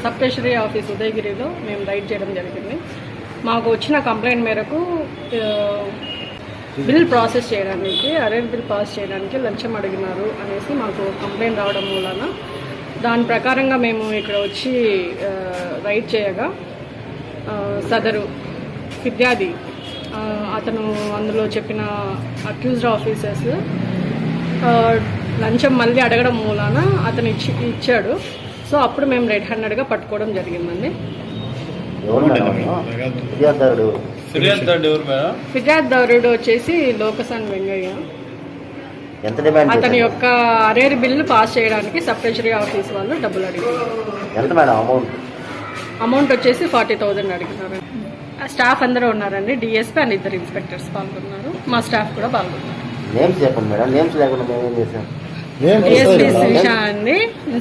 Sub treasury office ఉదయగిరిలో మేము ride చేయడం జరిగింది. మాకు వచ్చిన కంప్లైంట్ మేరకు బిల్ ప్రాసెస్ చేయడానికి, అరేర్ బిల్ పాస్ చేయడానికి లంచం అడిగినారు అనేసి మాకు కంప్లైంట్ రావడం మూలన దాని ప్రకారంగా మేము ఇక్కడ వచ్చి రైడ్ చేయగా సదరు ఫిర్యాది అతను అందులో చెప్పిన అక్యూజ్డ్ ఆఫీసర్స్ లంచం మళ్ళీ అడగడం మూలాన అతను ఇచ్చాడు. సో అప్పుడు మేము రెడ్ హ్యాండెడ్గా పట్టుకోవడం జరిగిందండి. ఫిర్యాదుదారుడు వచ్చేసి లోకసాన్ వెంగయ్య. అతని యొక్క అరేర్ బిల్లు పాస్ చేయడానికి సబ్ ట్రెజరీ ఆఫీస్ వాళ్ళు డబ్బులు అడిగారు. అమౌంట్ వచ్చేసి 40,000 అడిగినారు. స్టాఫ్ అందరూ ఉన్నారండి. డిఎస్పీ అండ్ 2 ఇన్స్పెక్టర్స్ పాల్గొన్నారు. మా స్టాఫ్ కూడా పాల్గొన్నారు. డిఎస్పీ శ్రీషా అండి,